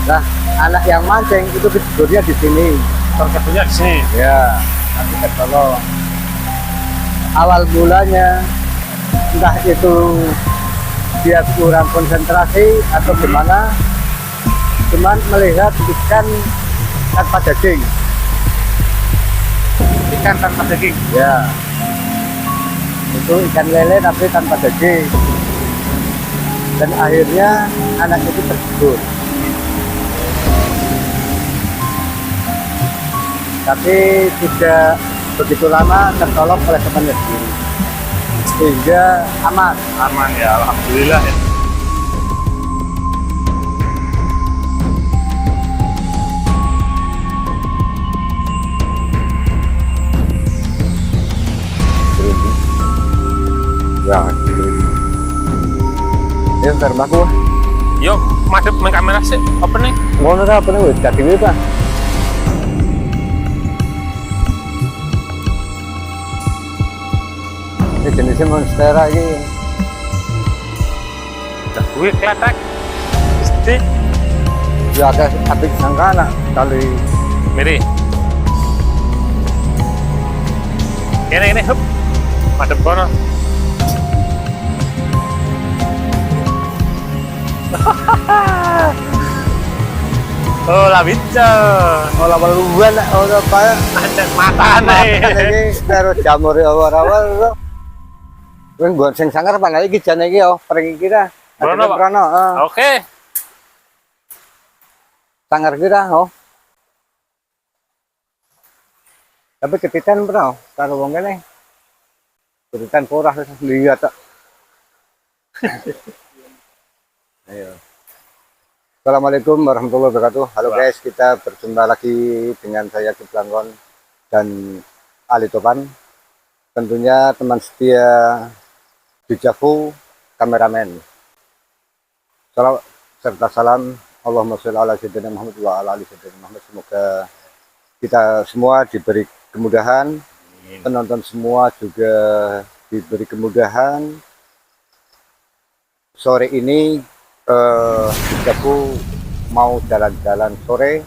Nah, anak yang mancing itu kejedurnya di sini. Terkedunya di sini. Ya, nanti ketolong. Awal mulanya entah itu dia kurang konsentrasi atau gimana, cuman melihat ikan tanpa daging. Ikan tanpa daging. Ya, itu ikan lele tapi tanpa daging. Dan akhirnya anak itu tergiur. Tapi tidak begitu lama tertolong oleh temannya sendiri, sehingga aman. Aman ya, alhamdulillah ya. Ya, ya ntar aku. Yuk, madep main kamera sih. Apa nih? Ngono apa nih? Udah dingin pak. Ini jenisnya monstera ini. Dah gue kletek. Mesti Ya ada abis sangkana kali. miri. Ini hup. Madep kono. Oh, lah bicara. Olah baluan, olah apa? Ada mata nih. Ini terus jamur awal-awal. Wong buat sing sangar apa lagi jane iki yo, pring kira. Brono, Pak? Brono, Oke. sangar kira, oh. Tapi ketitan bro, karo wong kene. Ketitan porah terus lihat tok. Ayo. Assalamualaikum warahmatullahi wabarakatuh. Halo guys, kita berjumpa lagi dengan saya Kiblangkon dan Ali Topan. Tentunya teman setia Dijavu kameramen. Salam serta salam Allahumma sholli ala sayyidina Muhammad wa ala ali sayyidina Muhammad. Semoga kita semua diberi kemudahan, penonton semua juga diberi kemudahan. Sore ini Dijavu mau jalan-jalan sore.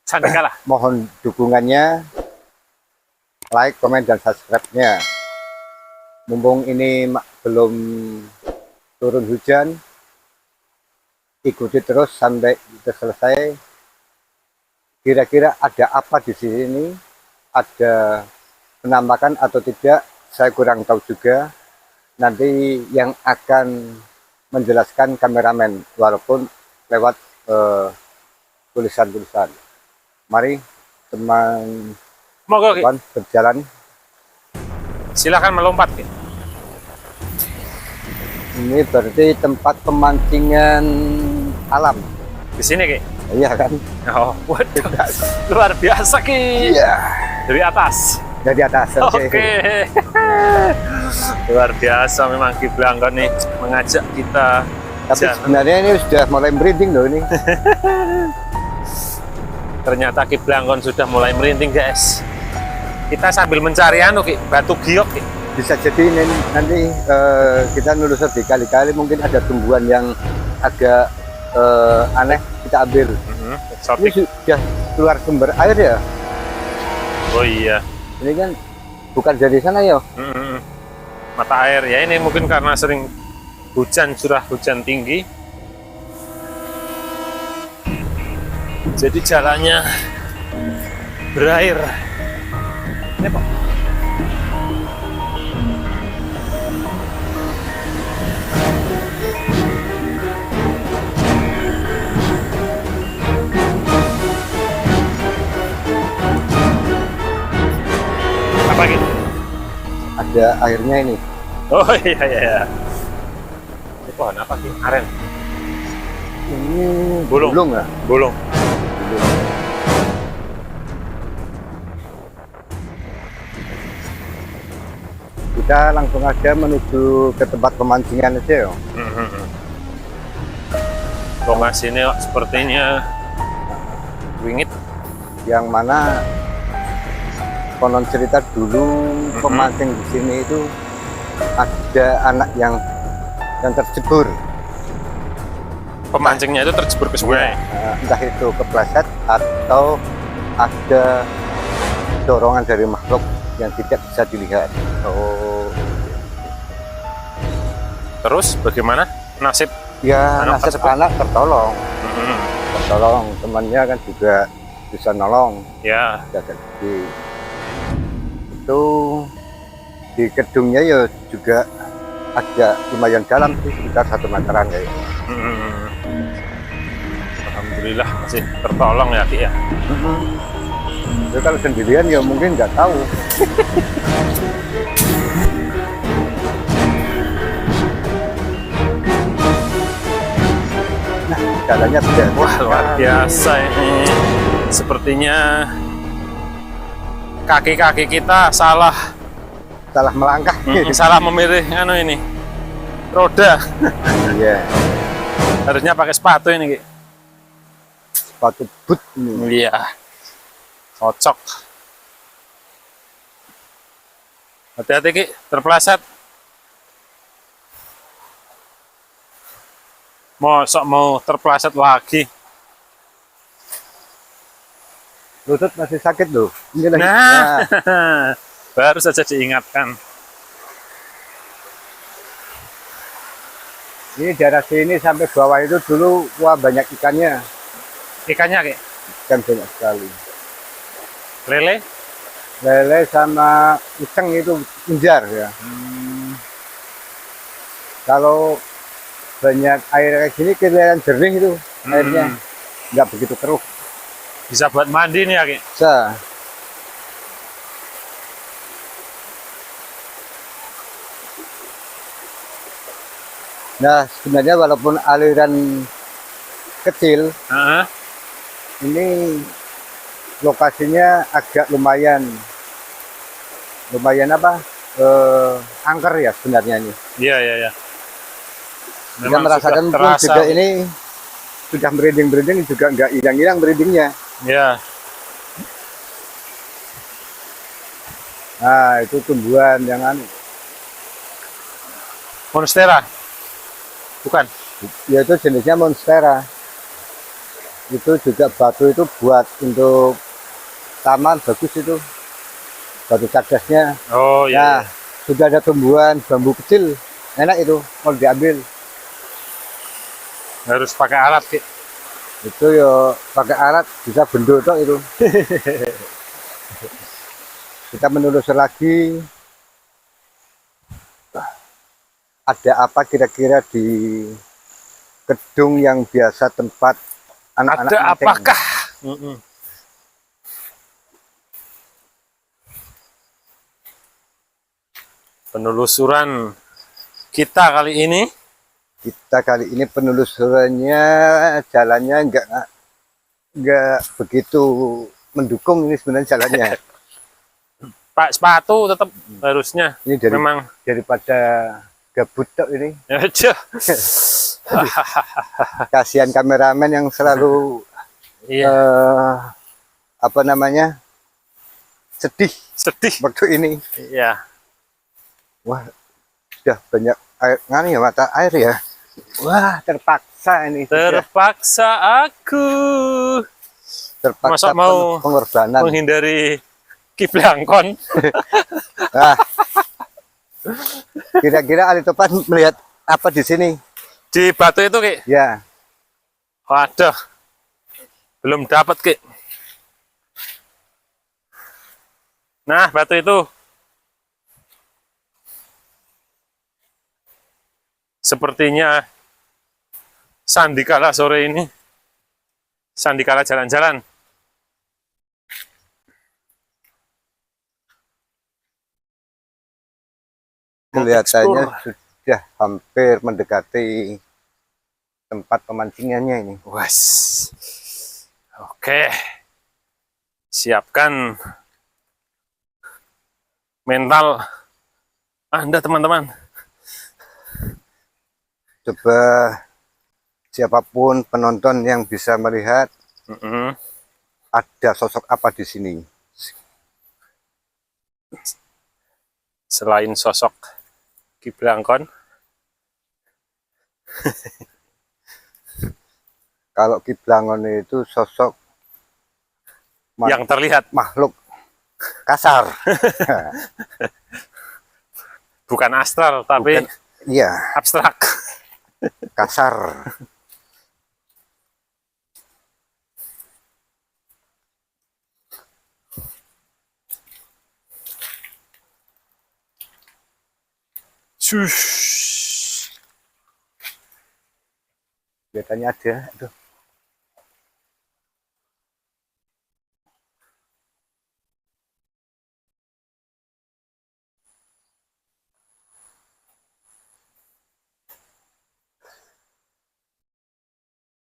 Santai kalah. Mohon dukungannya, like, komen, dan subscribe-nya. Mumpung ini belum turun hujan, ikuti terus sampai kita selesai. Kira-kira ada apa di sini? Ada penampakan atau tidak? Saya kurang tahu juga. Nanti yang akan menjelaskan kameramen, walaupun lewat tulisan-tulisan. Mari teman Monggo Ki. berjalan. Silakan melompat Ki. Ini berarti tempat pemancingan alam. Di sini Ki. Iya kan? Oh, waduh. Luar biasa Ki. Iya. Dari atas. Dari atas. Oke. Luar biasa memang Kiblangkon nih mengajak kita. Tapi jalan. sebenarnya ini sudah mulai merinding loh ini. Ternyata Kiblangkon sudah mulai merinding guys. Kita sambil mencari anu Ki, batu giok Ki. Bisa jadi ini nanti kita nelusuri kali-kali mungkin ada tumbuhan yang agak aneh, kita ambil. Ini Sotik. sudah keluar sumber air ya? Oh iya. Ini kan bukan dari sana ya? Mata air ya, ini mungkin karena sering hujan, curah hujan tinggi. Jadi jalannya berair. Ini Pak. Apa gitu? Ada airnya ini. Oh iya iya. Ini pohon apa sih? Aren. Ini Bulung. bulung ya? Bolong. Kita langsung aja menuju ke tempat pemancingan aja ya. Lokasi ini sepertinya wingit. Yang mana konon cerita dulu pemancing di sini itu ada anak yang tercebur. pemancingnya itu terjebur ke sungai. Entah itu kepleset atau ada dorongan dari makhluk yang tidak bisa dilihat. Oh. Terus bagaimana nasib? Ya, Anak nasib tersebut? anak tertolong. Mm, Tertolong, temannya kan juga bisa nolong, ya, jaga gede. Itu di kedungnya ya juga agak lumayan dalam sih, sekitar 1 meteran kayak. mm. Alhamdulillah masih tertolong ya Ki ya. Jadi kalau sendirian ya mungkin nggak tahu. Nah, jalannya beda. Wah, luar biasa ini. Sepertinya kaki-kaki kita salah Salah melangkah. salah memilih anu ini roda. Iya, Harusnya pakai sepatu ini Ki. sepatu boot ini. Iya. Cocok. Hati-hati Ki, terpeleset. Mosok mau terpeleset lagi. Lutut masih sakit loh. Ini lagi. Nah, baru saja diingatkan. Ini daerah sini sampai bawah itu dulu wah banyak ikannya, Ikannya Ki, ikan banyak sekali. lele. Lele sama uceng itu menjar ya. Kalau banyak air kayak gini kelihatan jernih itu airnya, nggak begitu keruh. Bisa buat mandi nih ya Ki. Bisa. Nah, sebenarnya walaupun aliran kecil, Heeh. ini lokasinya agak lumayan apa? Angker ya sebenarnya ini. Iya, iya, iya. Kita Memang merasakan sudah pun terasa. juga ini sudah merinding-merinding juga nggak hilang-hilang merindingnya. Ya, Nah, itu tumbuhan yang anu, monstera. Bukan. yaitu jenisnya monstera. Itu juga batu itu buat untuk taman bagus itu. Batu cadasnya. Oh Nah, iya. sudah ada tumbuhan bambu kecil. Enak itu kalau diambil. Harus pakai alat Ki. Itu ya pakai alat bisa benduk tok itu. Kita menelusur lagi ada apa kira-kira di gedung yang biasa tempat anak-anak Ada mancing. apakah? Mm-mm. Penelusuran kita kali ini. Kita kali ini penelusurannya jalannya nggak begitu mendukung ini sebenarnya jalannya. Pak sepatu tetap harusnya. Ini Memang daripada gabut tok ini. aja. Kasihan kameramen yang selalu Iya, apa namanya sedih sedih. waktu ini. Iya. Wah, sudah banyak air ngani ya mata air ya. Wah, terpaksa ini. Terpaksa aku Terpaksa masa mau pengorbanan. menghindari kiblangkon. Nah, kira-kira Ali Topan melihat apa di sini? Di batu itu Ki. Ya, Waduh. Belum dapat Ki. Nah, batu itu sepertinya sandikala sore ini. Sandikala jalan-jalan. kelihatannya Mengeksplor. sudah hampir mendekati tempat pemancingannya ini. Wes. Oke. Siapkan mental Anda teman-teman. Coba siapapun penonton yang bisa melihat Mm-mm. ada sosok apa di sini. Selain sosok kiblangkon. Kalau Ki Blangon itu sosok Yang terlihat makhluk kasar. bukan astral tapi Bukan, iya, abstrak. kasar. Shush. Biasanya ada. Aduh.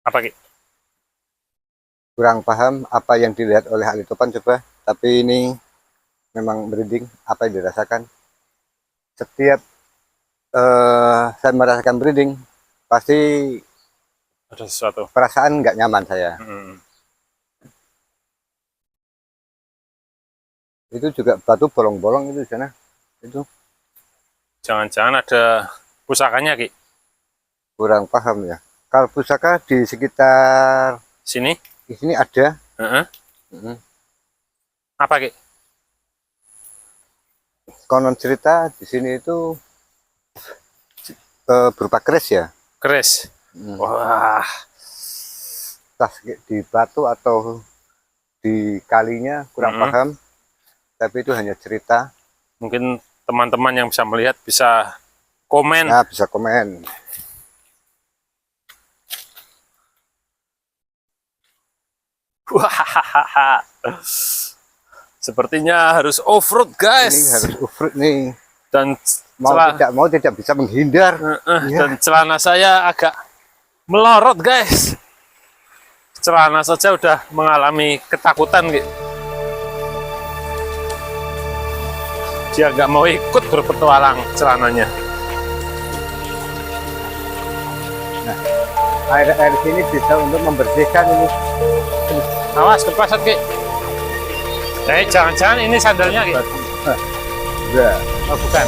Apa Ki? Kurang paham apa yang dilihat oleh Ali Topan coba. Tapi ini memang merinding apa yang dirasakan. Setiap saya merasakan merinding, pasti Ada sesuatu. perasaan nggak nyaman saya. Itu juga batu bolong-bolong itu di sana. Itu Jangan-jangan ada pusakanya Ki? kurang paham ya. Kalau pusaka di sekitar Sini? di sini ada. Uh-huh. Apa Ki? Konon cerita di sini itu berupa keris ya. Keris. Wah. Entah di batu atau di kalinya kurang paham. Tapi itu hanya cerita. Mungkin teman-teman yang bisa melihat bisa komen. Nah, bisa komen. Wah. Sepertinya harus off-road guys. Ini harus off-road nih. Dan mau tidak bisa menghindar. Ya. Dan celana saya agak melorot guys. Celana saja udah mengalami ketakutan gitu. Dia nggak mau ikut berpetualang celananya. Nah, air sini bisa untuk membersihkan ini. Awas kepleset Ki. Jangan-jangan ini sandalnya Ki. Ya. Oh bukan.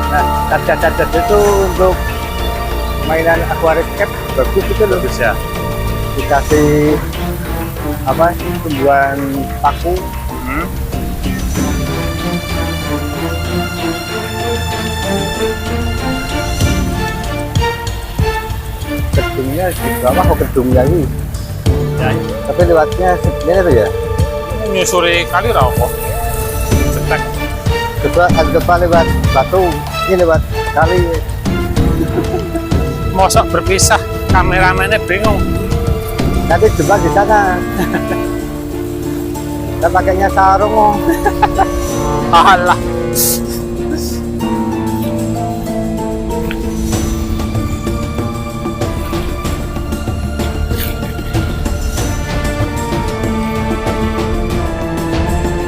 Nah, kaca-kaca itu untuk mainan aquascape bagus itu loh. Bagus ya. Dikasih apa? Tumbuhan paku. Gedungnya di bawah kok gedungnya ini. Ya, Tapi lewatnya sebenarnya tuh ya. nyusuri kali rokok. Cetek. Coba ada depan lewat batu, ini lewat kali. Mosok berpisah, kameramennya bingung. Nanti jumpa di sana. Kita pakainya sarung. Oh. Alah.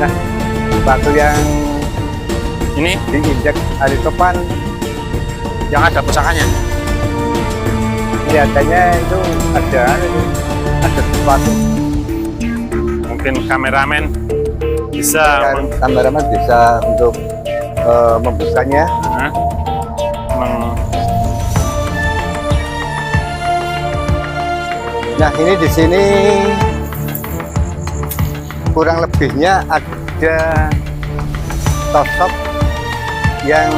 Nah, batu yang Ini diinjak Ali Topan yang ada pusakanya. kelihatannya itu ada sesuatu. Mungkin kameramen bisa Kan kameramen bisa untuk membukanya. Nah, ini di sini kurang lebihnya ada sosok yang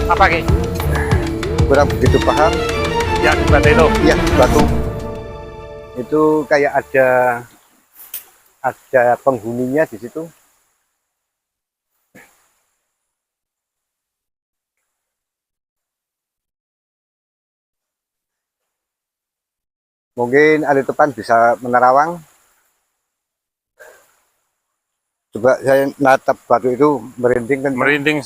apa Ki? kurang begitu paham. Yang di batu itu. Iya, batu. Itu kayak ada penghuninya di situ. Mungkin Ali Topan bisa menerawang. Coba saya natap batu itu merinding kan. Merinding.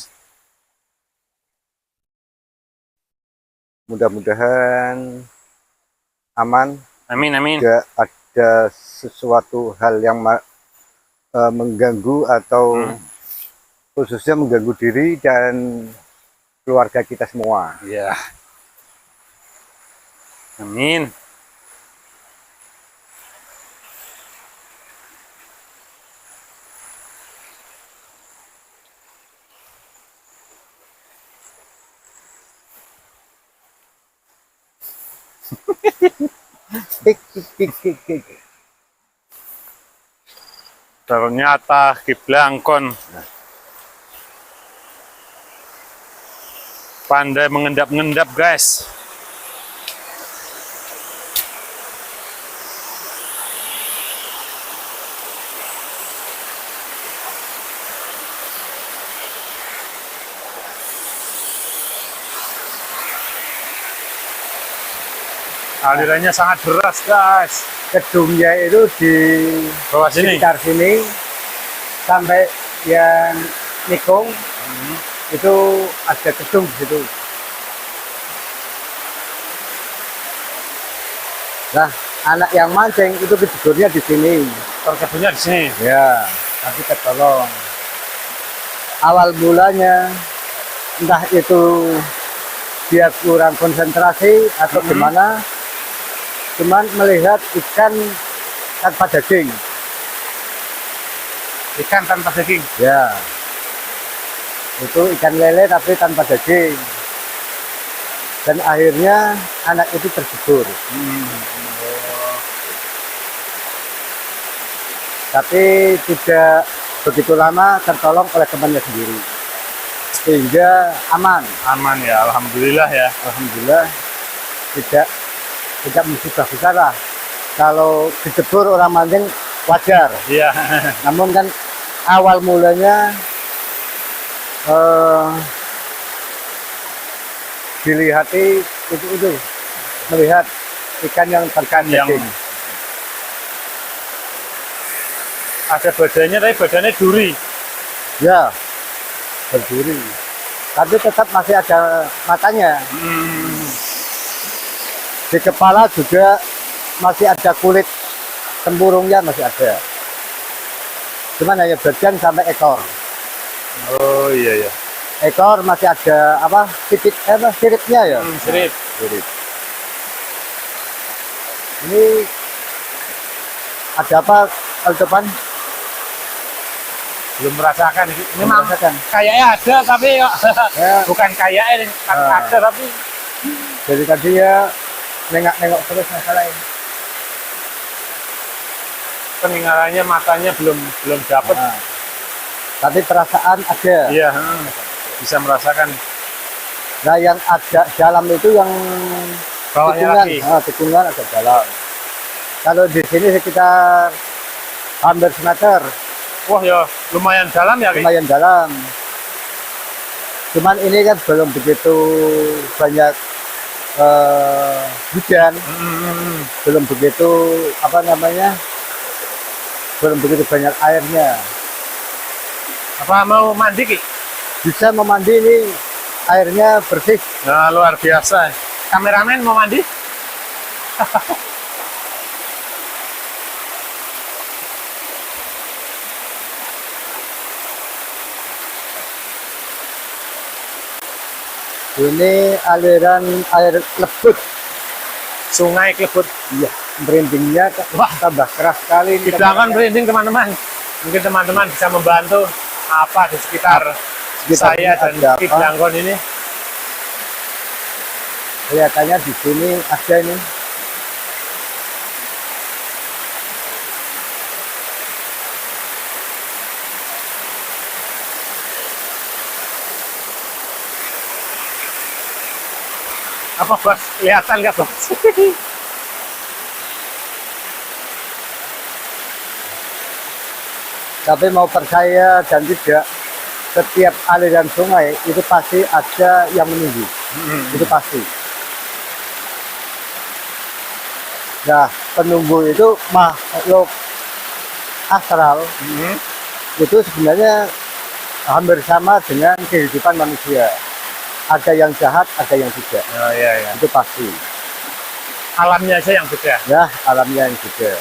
Mudah-mudahan aman. Amin amin. Tidak ada sesuatu hal yang mengganggu atau khususnya mengganggu diri dan keluarga kita semua. Ya. Amin. Tik tik tik tik tik. Ternyata Kiblangkon pandai mengendap-ngendap, guys. Alirannya sangat deras, guys. Gedungnya itu di Bawah sini. sekitar sini sampai yang nikung itu ada gedung di situ. Nah, anak yang mancing itu tidurnya di sini. Terkebunnya di sini. Ya, tapi ketolong. Awal mulanya entah itu dia kurang konsentrasi atau gimana, cuman melihat ikan tanpa daging. Ikan tanpa daging. Ya, itu ikan lele tapi tanpa daging. Dan akhirnya anak itu terjebur. Tapi tidak begitu lama tertolong oleh temannya sendiri. Sehingga aman. Aman ya, alhamdulillah ya. Alhamdulillah tidak musibah besar lah. Kalau dijebur orang mancing wajar. Iya. Namun kan awal mulanya dilihati itu melihat ikan yang terkandung. Ada badannya, tapi badannya duri. Ya, berduri. Tapi tetap masih ada matanya. Di kepala juga masih ada kulit tempurungnya masih ada. Cuman hanya bagian sampai ekor. Oh iya ya. Ekor masih ada apa? Siripnya ya. Sirip. Sirip. Ini ada apa kalau depan? Belum merasakan. Ini Belum memang merasakan. kayaknya ada, tapi Ya. bukan kayaknya ini ada, tapi Jadi tadi ya nengok terus masalahnya. peninggalannya matanya belum dapat. Nah, tapi perasaan ada. Iya, bisa merasakan. Nah, yang ada dalam itu yang Bawahnya lagi. tikungan ada dalam. Kalau di sini sekitar hampir semeter, Wah ya, lumayan dalam ya, Ki? lumayan dalam. Cuman ini kan belum begitu banyak hujan, belum begitu apa namanya, belum begitu banyak airnya. Apa mau mandi, Ki? Bisa memandi ini airnya bersih. Nah, luar biasa. Kameramen mau mandi? Ini aliran air lebut. Sungai Klebut. Iya, merindingnya wah tambah keras sekali. Ini Kiblangkon merinding, teman-teman. Mungkin teman-teman bisa membantu apa di sekitar saya dan ada apa? Kiblangkon ini. Kelihatannya di sini ada ini. Apa, Bos? Kelihatan nggak, Bos? Tapi mau percaya dan tidak, setiap aliran sungai itu pasti ada yang menunggu. Itu pasti. Nah, penunggu itu makhluk astral. Itu sebenarnya hampir sama dengan kehidupan manusia. Ada yang jahat, ada yang tidak. Oh iya, iya. Itu pasti. Alamnya aja yang beda. Ya, alamnya yang juga.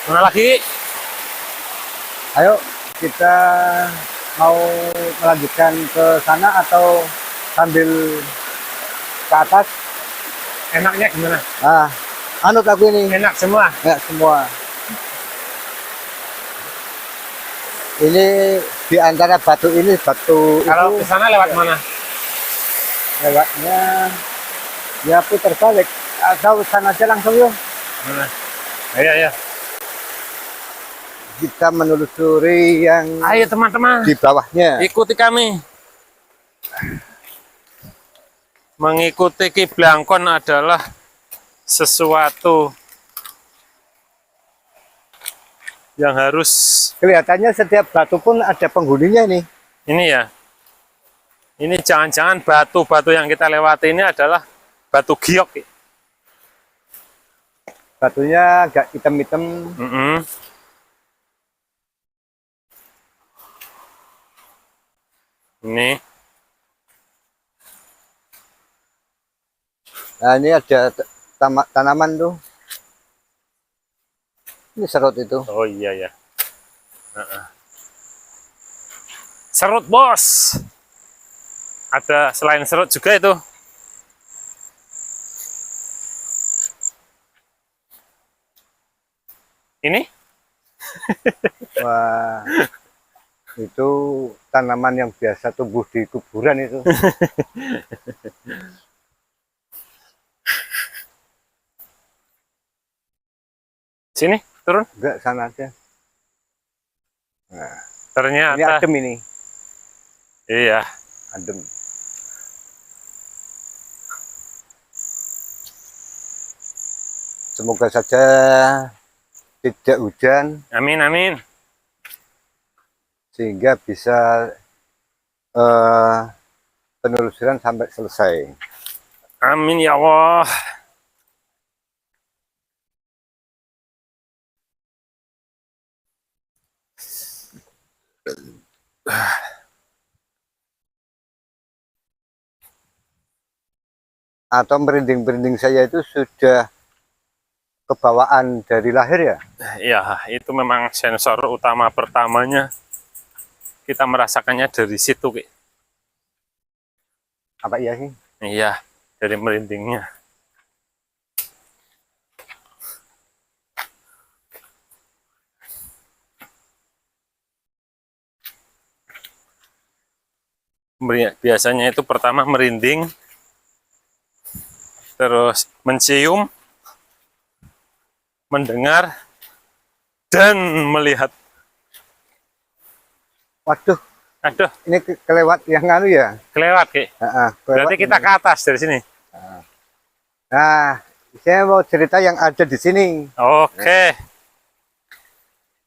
Mana lagi? Ayo kita mau melanjutkan ke sana atau sambil ke atas? Enaknya gimana? Nah, anut aku ini. Enak semua. Ya, semua. Ini di antara batu ini, batu Kalau itu ke sana lewat mana? lewatnya ya putar balik atau sana aja langsung yuk. Mana? Ayo, ayo. Kita menelusuri yang Ayo teman-teman, di bawahnya. ikuti kami. Mengikuti Ki Blangkon adalah sesuatu yang harus Kelihatannya setiap batu pun ada penghuninya nih. ini ya. Ini jangan-jangan batu-batu yang kita lewati ini adalah batu giok. Batunya agak hitam-hitam. Mm-mm. Ini Nah, ini ada tanaman tuh. Ini serut itu. oh iya ya. Uh-uh. Serut bos. Ada selain serut juga itu. Ini? Wah, itu tanaman yang biasa tumbuh di kuburan itu. Sini, turun. Enggak, sana aja. Nah, ini Ternyata adem ini. iya. Adem. Semoga saja tidak hujan Amin, amin. sehingga bisa penelusuran sampai selesai. Amin ya Allah. Atau merinding-merinding saya itu sudah kebawaan dari lahir ya? Ya, itu memang sensor utama pertamanya. Kita merasakannya dari situ, Ki. Apa iya sih? Iya, dari merindingnya. Biasanya itu pertama merinding, terus mencium, mendengar, dan melihat. Waduh, Aduh, ini kelewat yang anu ya? kelewat, Ki. Berarti Kelewat kita ini. ke atas dari sini. Nah, saya mau cerita yang ada di sini. Oke.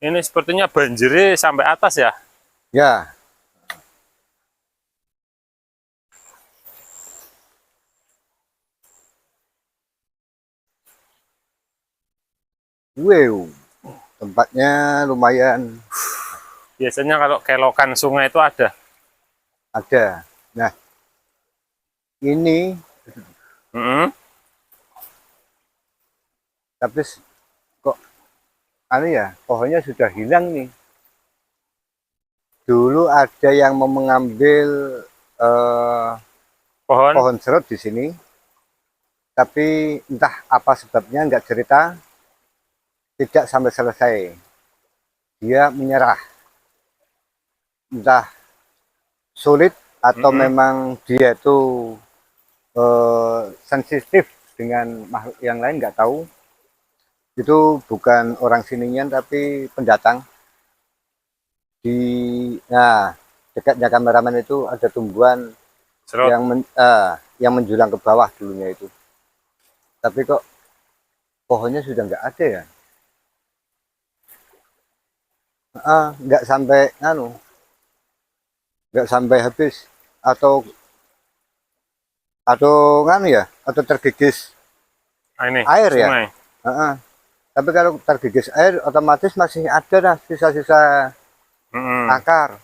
Ini sepertinya banjirnya sampai atas ya. Ya, wow, tempatnya lumayan Biasanya kalau kelokan sungai itu ada. ada. Nah, ini Mm-mm. tapi kok anu ya, pohonnya sudah hilang nih. Dulu ada yang mau mengambil Pohon. pohon serut di sini, tapi entah apa sebabnya nggak cerita, tidak sampai selesai. Dia menyerah, entah sulit atau memang dia itu sensitif dengan makhluk yang lain, nggak tahu. Itu bukan orang sininya tapi pendatang. Di dekatnya kameramen itu ada tumbuhan Serut. yang menjulang ke bawah dulunya itu. Tapi kok pohonnya sudah nggak ada ya? Nggak sampai nggak sampai habis atau ya, atau tergigis Ini air ya. sungai. Tapi kalau tergigis air otomatis masih ada lah sisa-sisa Mm-mm. akar.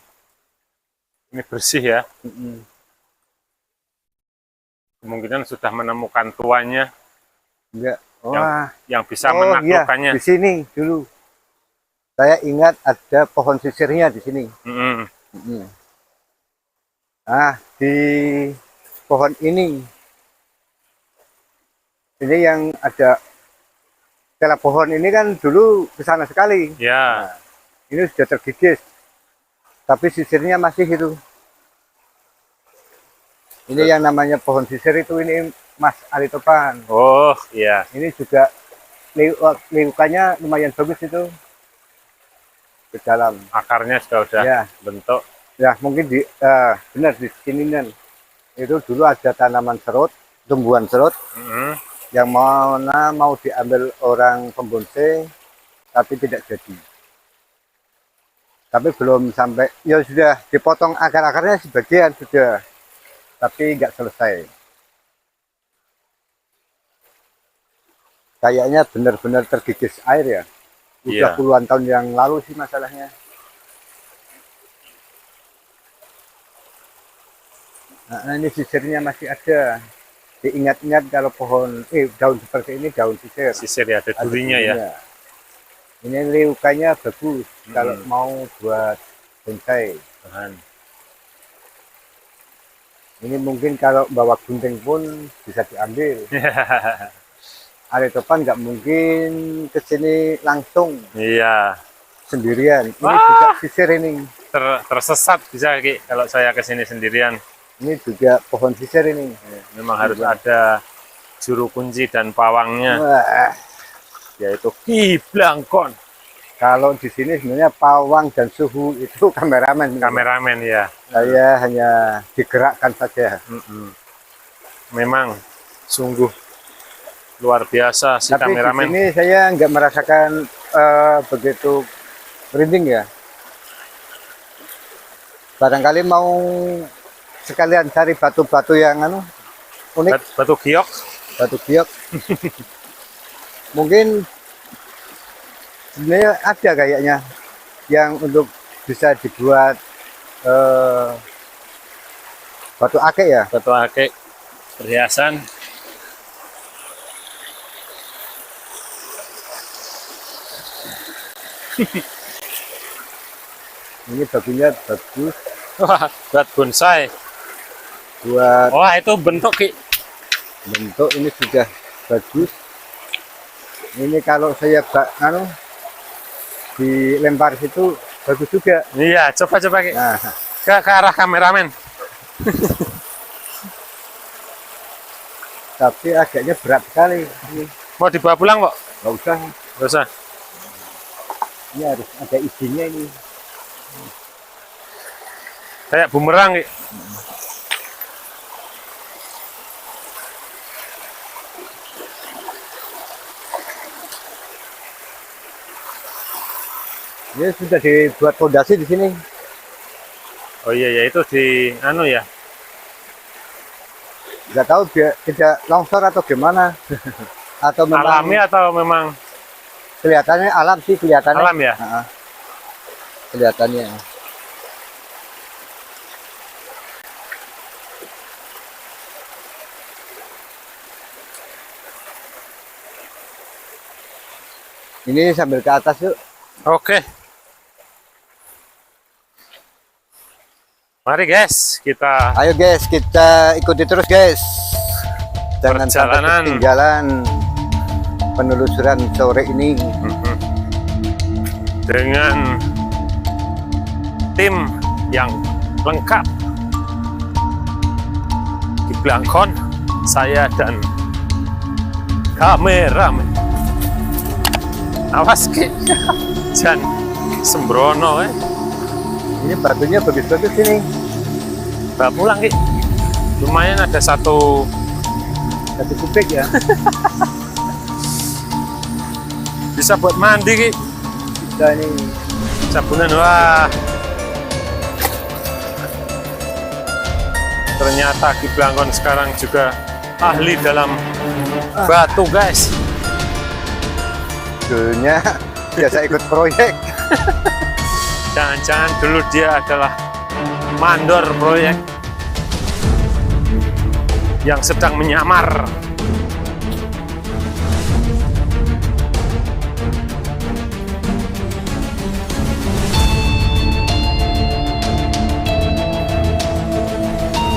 Ini bersih ya. Mm-mm. Kemungkinan sudah menemukan tuannya Enggak. Wah, yang bisa iya, menaklukkannya. di sini dulu. Saya ingat ada pohon sisirnya di sini. Mm-mm. Mm-mm. Nah, di pohon ini yang ada setelah pohon ini kan dulu kesana sekali. Ya, Ini sudah tergigis. tapi sisirnya masih itu. Ini yang namanya pohon sisir itu, ini Mas Ali Topan. Oh iya. Ini juga liukannya lumayan bagus itu ke dalam. Akarnya juga udah Ya. bentuk. Ya mungkin benar di sini kan. Itu dulu ada tanaman serut, tumbuhan serut Mm-mm. yang mau diambil orang pembonsai tapi tidak jadi. Tapi belum sampai, ya sudah dipotong akar-akarnya sebagian sudah, tapi nggak selesai. Kayaknya benar-benar tergigis air ya. Udah Iya. puluhan tahun yang lalu sih masalahnya. Nah, ini sisirnya masih ada. Diingat-ingat kalau pohon, daun seperti ini daun sisir. Sisir ya, ada Ada durinya ya. durinya. Ini liukannya bagus kalau mau buat bonsai. Tahan. Ini mungkin kalau bawa gunting pun bisa diambil. Ali Topan nggak mungkin ke sini langsung Iya. sendirian. Ini Wah. juga sisir ini. Tersesat bisa Ki kalau saya kesini sendirian. Ini juga pohon sisir ini. Memang harus ada juru kunci dan pawangnya, Wah, yaitu Ki Blangkon. kalau di sini sebenarnya pawang dan suhu itu kameramen. Kameramen ya. Saya hanya digerakkan saja. Memang sungguh luar biasa si Tapi di kameramen. sini saya nggak merasakan begitu merinding ya. Barangkali mau sekalian cari batu-batu yang unik, Batu giok. batu giok. Mungkin sebenarnya ada kayaknya yang untuk bisa dibuat batu akik ya. Batu akik perhiasan. Ini bagunya bagus Wah, buat bonsai. buat Wah, itu bentuk Ki. bentuk, ini sudah bagus. Ini kalau saya dilempar situ bagus juga. Iya, coba Ki. Nah, Ke arah kameramen. tapi agaknya berat sekali. Ini Mau dibawa pulang kok? nggak usah. Nggak usah. Ini harus ada izinnya ini. Kayak bumerang Ki. Ini sudah dibuat fondasi di sini. Oh iya ya, itu di anu ya. Nggak tahu dia tidak longsor atau gimana. Atau memang Alami atau memang kelihatannya alam sih kelihatannya. alam ya? Heeh. Kelihatannya. Ini sambil ke atas yuk. Oke. Mari guys, kita Ayo guys, kita ikuti terus guys. Jangan sampai Perjalanan. ketinggalan penelusuran sore ini. dengan tim yang lengkap. Ki Blangkon, saya dan kameramen. Awas Ki, jangan sembrono Ini batunya bagus-bagus ini. Bawa pulang Ki. Lumayan ada satu Kubik ya. bisa buat mandi Ki. Bisa ini. Sabunan, wah. Ternyata Ki Blangkon sekarang juga ahli dalam batu guys. Dulunya biasa ikut proyek. Jangan-jangan dulu dia adalah mandor proyek yang sedang menyamar.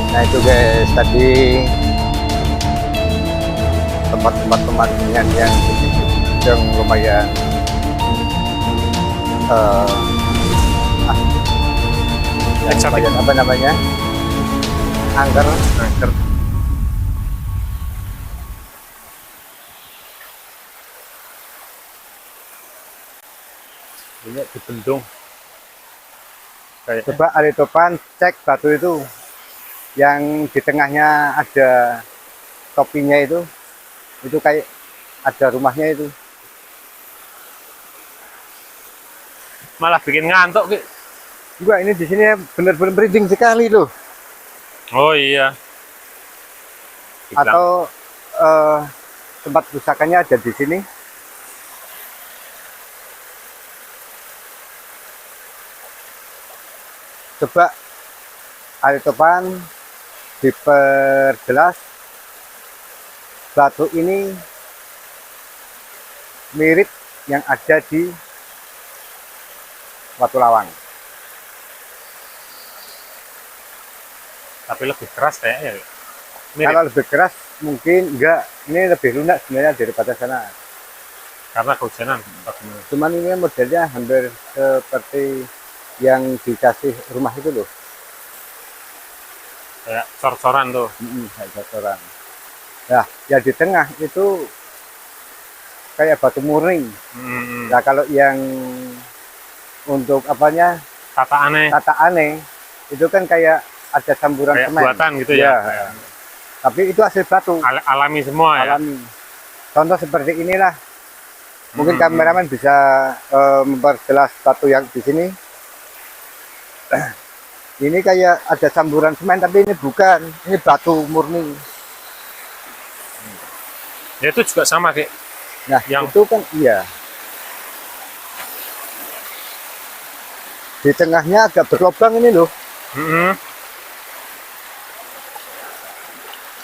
Nah itu guys, tadi tempat-tempat pemandian yang lumayan Eksotik. apa namanya, angker. Angker. Ini di bendung. Kayak Coba Ali Topan cek batu itu yang di tengahnya ada topinya itu kayak ada rumahnya itu. malah bikin ngantuk, Ki. Juga ini di sini benar-benar merinding sekali loh. Oh iya. Dibilang- Atau tempat pusakannya ada di sini. Coba Ali Topan diperjelas batu ini mirip yang ada di Watu Lawang. tapi lebih keras kayaknya. Ki. Mirip. Kalau lebih keras mungkin enggak, ini lebih lunak sebenarnya daripada sana. Karena kehujanan. Cuman ini modelnya hampir seperti yang dikasih rumah itu loh. Kayak cor-coran tuh. Kayak bocoran. Nah, yang di tengah itu kayak batu murni. Hmm. Nah, kalau yang untuk apanya Kata aneh. kata aneh itu kan kayak ada campuran Kayak semen. buatan gitu Iya. ya. Tapi itu hasil batu Alami semua ya. alami. Contoh seperti inilah. Mungkin Hmm. kameramen bisa memperjelas batu yang di sini. Ini kayak ada campuran semen, tapi ini bukan. Ini batu murni. Ya, itu juga sama, Ki. Nah, Yang- itu kan iya. Di tengahnya agak berlubang ini loh. Hmm.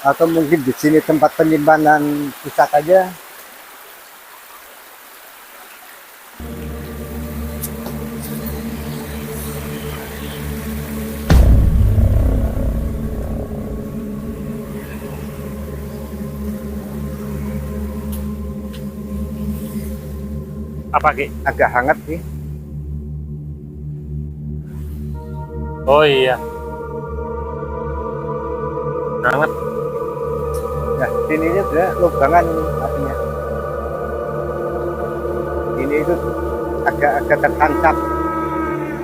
Atau mungkin di sini tempat penyimpanan pusakanya. Apa, Ki? Agak hangat sih. Oh iya. Banget. Nah, sininya sebenarnya lubangan artinya. Ini itu agak tertancap.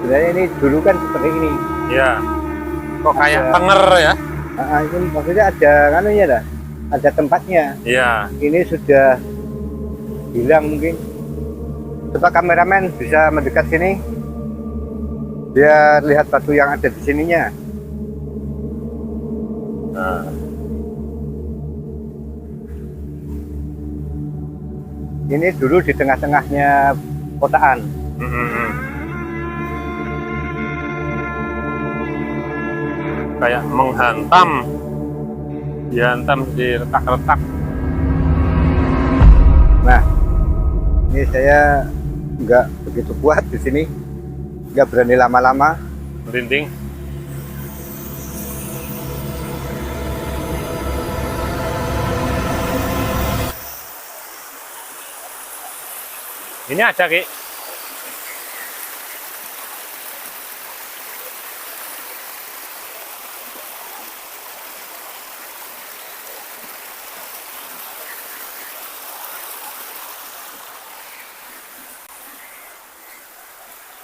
Sebenarnya ini dulu kan seperti ini. Ya. Kok kayak Ada- tenger ya? Ini maksudnya ada kanunya dah. Ada tempatnya. Iya. Ini sudah hilang mungkin. Coba kameramen bisa mendekat sini biar lihat batu yang ada di sininya. Nah. Ini dulu di tengah-tengahnya kotaan. Hmm. Kayak menghantam, dihantam di retak-retak. Nah, ini saya nggak begitu kuat di sini, nggak berani lama-lama. Merinding. Ini ada, Ki.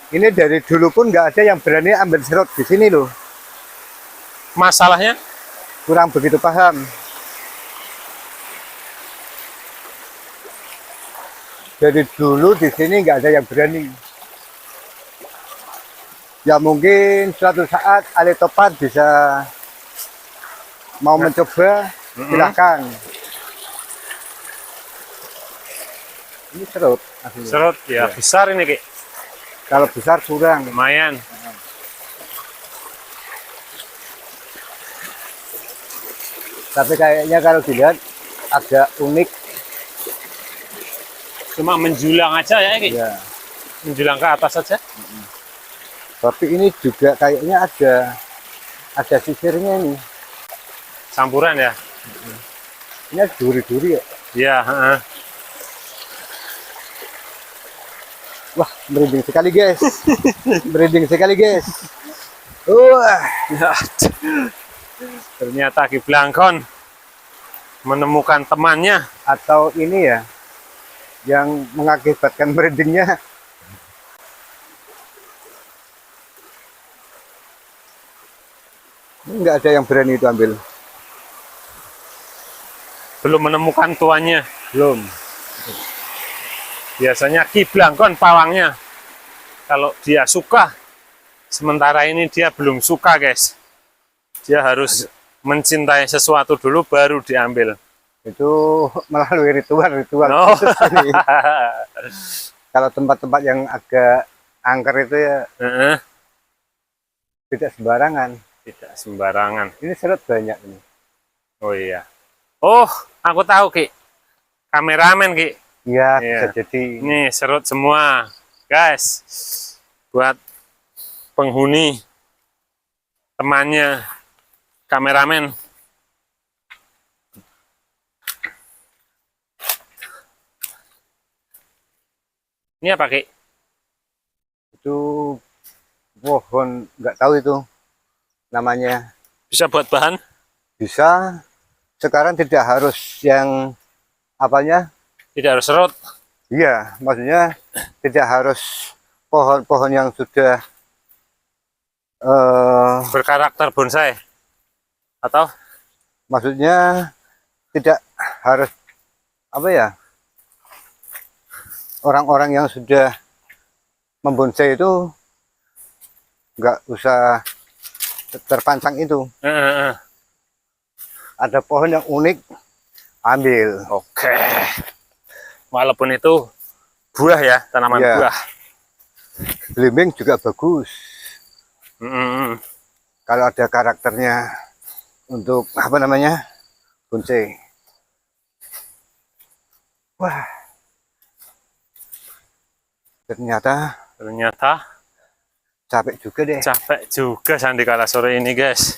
Ini dari dulu pun nggak ada yang berani ambil serut di sini loh. Masalahnya Kurang begitu paham. Dari dulu di sini nggak ada yang berani. Ya mungkin suatu saat Ali Topan bisa mau mencoba, silahkan. Ini serut. aslinya. serut ya, Iya. besar ini, Ki. Kalau besar kurang. Lumayan. Tapi kayaknya kalau dilihat agak unik. Cuma menjulang aja ya, Ki. Ya. Menjulang ke atas saja. Tapi ini juga kayaknya ada sisirnya ini. Campuran ya. Ini ada duri-duri ya. Iya, heeh. Wah, merinding sekali guys. Merinding sekali guys. Wah, Ya, ternyata Ki Blangkon menemukan temannya. atau ini ya yang mengakibatkan merindingnya. Nggak ada yang berani itu ambil. Belum menemukan tuannya. Belum. Biasanya Ki Blangkon pawangnya. Kalau dia suka, sementara ini dia belum suka, guys. Dia harus mencintai sesuatu dulu baru diambil. Itu melalui ritual-ritual Oh. khusus ini. Kalau tempat-tempat yang agak angker itu ya Heeh, tidak sembarangan. tidak sembarangan. Ini serut banyak ini. Oh iya. Oh, aku tahu, Ki. Kameramen, Ki. Iya, Iya. bisa jadi. Ini serut semua, guys. Buat penghuni temannya kameramen. Ini apa, Ki? Itu pohon, nggak tahu itu namanya. Bisa buat bahan? Bisa. Sekarang tidak harus yang apanya. Tidak harus serut. Iya, maksudnya tidak harus pohon-pohon yang sudah Berkarakter bonsai. Atau? maksudnya tidak harus apa ya, orang-orang yang sudah membonsai itu nggak usah terpancang itu. Ada pohon yang unik, ambil. Oke. Walaupun itu buah ya, tanaman Iya. buah. Belimbing juga bagus Mm-mm. kalau ada karakternya untuk apa namanya, bonsai. Wah, ternyata Ternyata capek juga deh. capek juga Sandi kala sore ini, guys.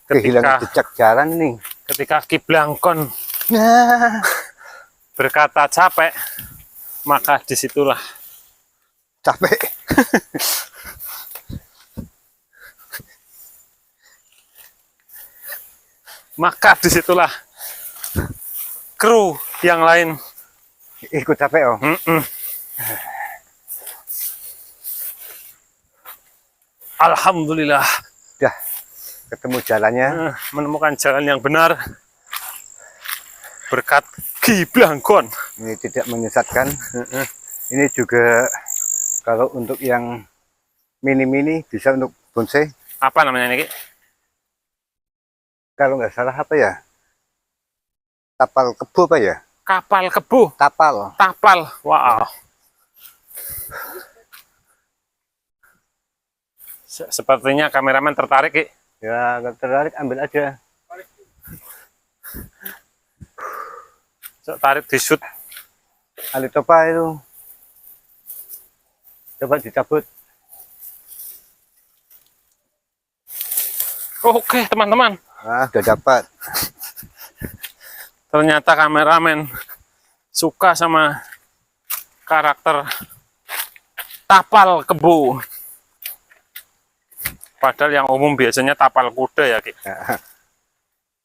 Kehilangan Ketika jejak jalan nih. ketika Ki Blangkon Nah, berkata capek, maka disitulah capek. kru yang lain. Ikut capek oh. Mm-mm. Alhamdulillah Udah ketemu jalannya. menemukan jalan yang benar berkat Ki Blangkon. Ini tidak menyesatkan. Ini juga kalau untuk yang mini-mini bisa untuk bonsai. Apa namanya ini, Ki? Kalau nggak salah apa ya? Tapal kebo apa ya? Kapal kebu, Tapal. tapal. Wow. Sepertinya kameramen tertarik, Ki. Ya, nggak tertarik ambil aja. Tarik di shoot. Alitopa itu. Coba dicabut. Oke, teman-teman. Nah, udah dapat. Ternyata kameramen suka sama karakter tapal kebu. Padahal yang umum biasanya tapal kuda ya, Ki.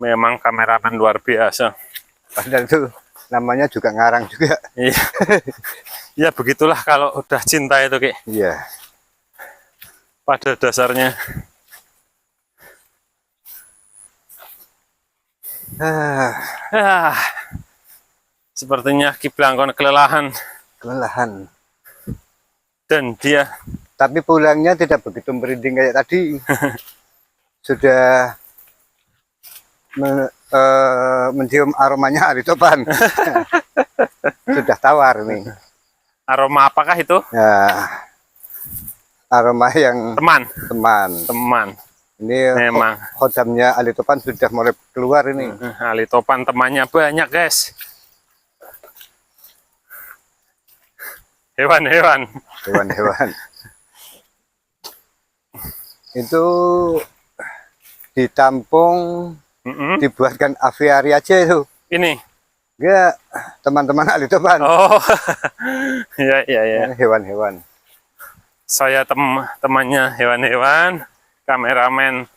Memang kameramen luar biasa. Padahal itu namanya juga ngarang juga. Iya. Ya begitulah kalau udah cinta itu, Ki. Iya. Pada dasarnya. Sepertinya Ki Blangkon kelelahan Kelelahan. dan dia Tapi pulangnya tidak begitu merinding kayak tadi. Sudah mencium aromanya Alitopan. Sudah tawar nih. aroma apakah itu? Ya, aroma yang Teman. teman. Ini Memang. khodamnya Alitopan sudah mulai keluar ini. Alitopan temannya banyak, guys. Hewan-hewan. Hewan-hewan. Itu ditampung, dibuatkan aviari aja itu. Ini. Ya, teman-teman Alitopan. Oh. Ya, ya, ya. Hewan-hewan. Saya temannya hewan-hewan, kameramen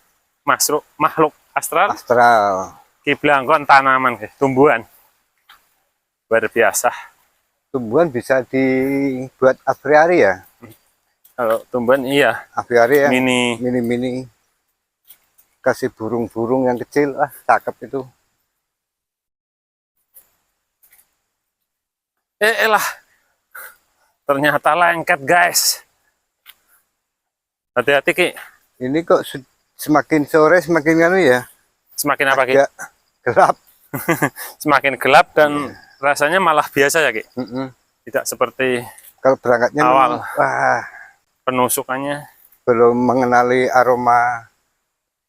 makhluk astral, Astral. Ki Blangkon tanaman, guys, tumbuhan. Luar biasa. Tumbuhan bisa dibuat aviari ya? Kalau tumbuhan iya, Aviari ya? mini. Mini-mini. Kasih burung-burung yang kecil, cakep itu. Lah, ternyata lengket, guys. Hati-hati, Ki. Ini kok semakin sore semakin anu ya? Semakin apa, Ki? Agak gelap. Semakin gelap dan rasanya malah biasa ya, Ki. Tidak seperti Kalau berangkatnya awal. wah, Penusukannya belum mengenali aroma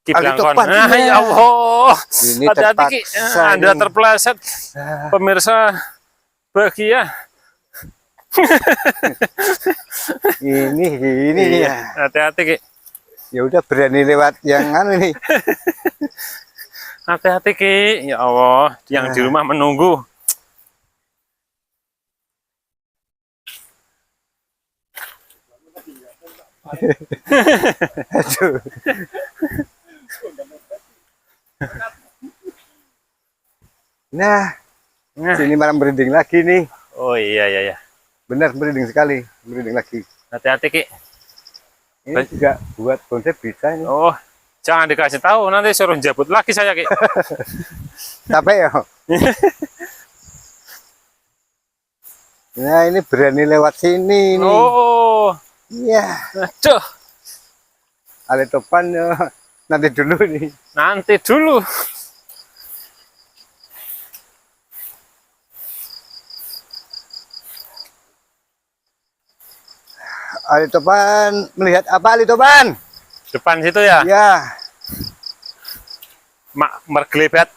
Ki Blangkon. Topan, Nah, iya. ya Allah. Ini Hati-hati, Ki. terpaksa Anda ini. terpeleset. Pemirsa bahagia. ini ya. Hati-hati, Ki. Ya udah berani lewat yang anu nih. Hati-hati, Ki. Ya Allah, yang di rumah menunggu. Aduh. Nah, Nah. sini malam merinding lagi nih. Oh iya, iya, iya. Benar merinding sekali, merinding lagi. Hati-hati, Ki. Ini juga buat konsep bisa ini. Oh, jangan dikasih tahu, nanti suruh jabut lagi saya, Ki. Capek ya. Nah, ini berani lewat sini nih. Oh, Iya. aduh. Ale topan nanti dulu nih. Nanti dulu. Ale topan melihat apa Ale topan? Depan situ ya, Ya, mergelebet,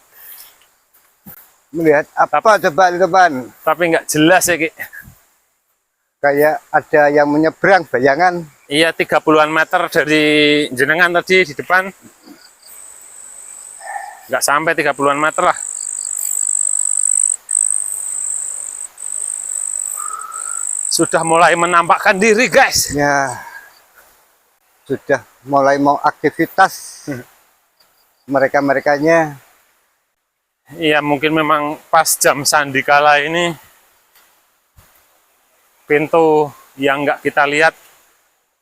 melihat apa coba Ale topan? tapi nggak jelas ya, Ki. Kayak ada yang menyeberang bayangan. Iya, 30-an meter dari jenengan tadi di depan. Nggak sampai 30-an meter lah. Sudah mulai menampakkan diri, guys. Ya, sudah mulai mau aktivitas. Mereka-merekanya. Iya, mungkin memang pas jam sandikala ini pintu yang nggak kita lihat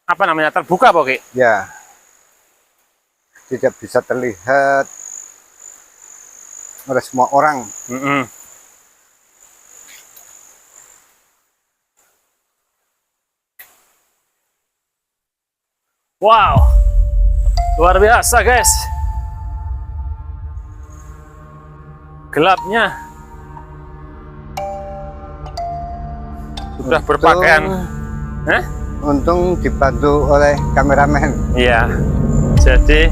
apa namanya terbuka, Boki. Ya, tidak bisa terlihat oleh semua orang. Wow, luar biasa, guys. Gelapnya. Sudah berpakaian. Untung dibantu oleh kameramen, Iya. Jadi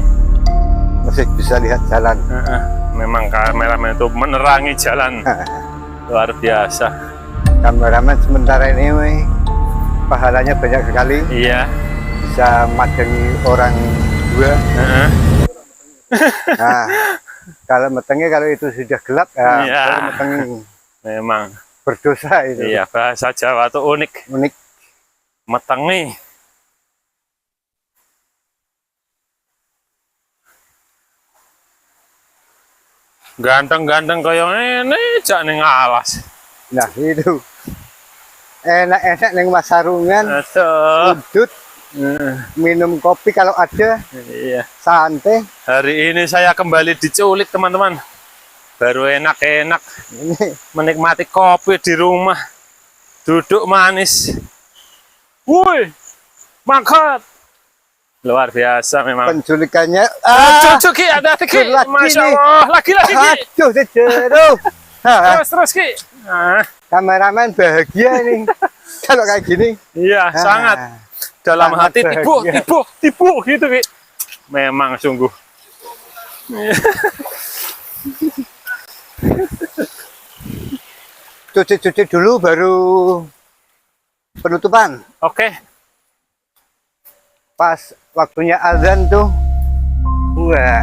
masih bisa lihat jalan. memang kameramen itu menerangi jalan. Luar biasa. Kameramen sementara ini pahalanya banyak sekali, Iya. bisa madangi orang 2. Nah, kalau metengi kalau itu sudah gelap ya, Iya. kalau metengi Memang. berdosa itu. Iya, bahasa Jawa itu unik. Unik. Metengi. Ganteng-ganteng kayak ini jak ning alas. Nah itu enak-enak neng Masarungan, Aduh. udut, minum kopi kalau ada, Iya. santai. Hari ini saya kembali diculik, teman-teman. Baru enak-enak Ini menikmati kopi di rumah. Duduk manis. Woi, mangkat. Luar biasa memang. penculikannya. Cucu, Ki, ada Ki. lagi Masya nih. Allah, lagi-lagi, Ki. Aduh, sejeruh. Terus, Ki. Nah, Kameramen bahagia nih kalau kayak gini. iya, sangat. Dalam sangat hati bahagia. tipu gitu, Ki. Memang sungguh. Cuci-cuci dulu baru penutupan. Oke. Pas waktunya azan tuh, wah,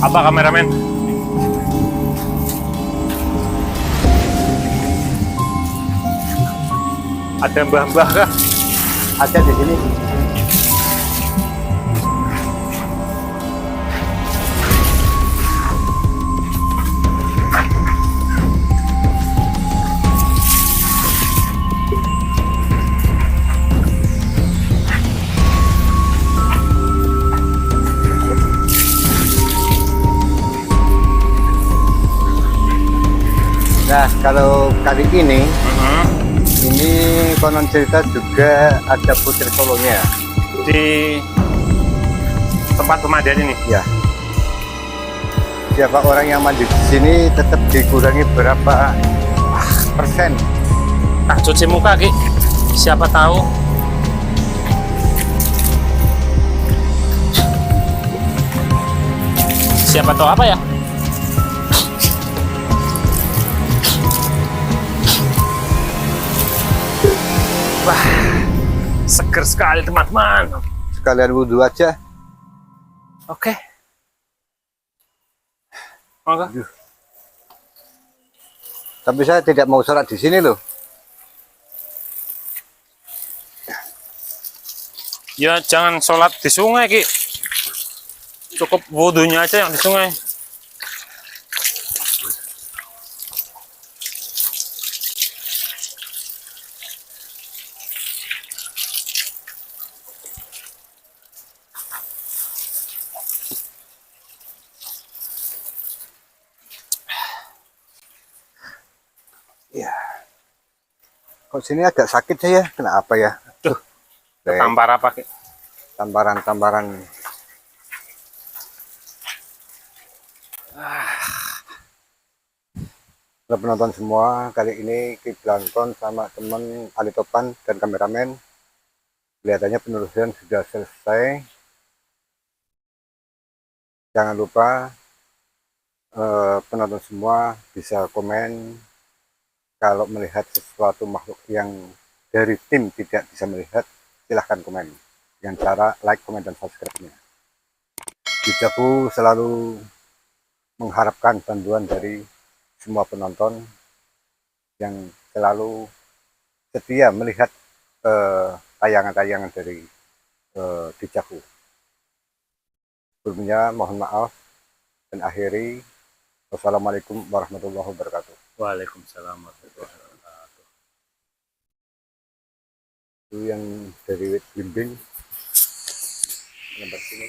Apa kameramen? Ada mbah-mbah kah? Ada di sini. Nah, kalau kali ini konon cerita juga ada putri solonya. Di tempat pemandian ini. Ya. Siapa orang yang mandi di sini tetap dikurangi berapa persen. Tak cuci muka, Ki. Siapa tahu. Siapa tahu apa ya? Wah, seger sekali teman-teman. Sekalian wudhu aja. Oke. Monggo. Tapi saya tidak mau sholat di sini loh. Ya jangan sholat di sungai, Ki. Cukup wudhunya aja yang di sungai. Ya. Kok sini agak sakit saya? Kenapa ya? Duh, Baik. tampar apa, Ki? Tambaran-tambaran. Para penonton semua, kali ini Kiplangon sama teman Ali Topan dan kameramen. Kelihatannya penelusuran sudah selesai. Jangan lupa penonton semua bisa komen kalau melihat sesuatu makhluk yang dari tim tidak bisa melihat, silahkan komen dengan cara like, komen, dan subscribe-nya. Dijaku selalu mengharapkan bantuan dari semua penonton yang selalu setia melihat tayangan-tayangan dari Dijaku. Sebelumnya mohon maaf dan akhiri. Wassalamualaikum warahmatullahi wabarakatuh. Waalaikumsalam warahmatullahi wabarakatuh. Itu yang dari Wit Blimbing nomor sini.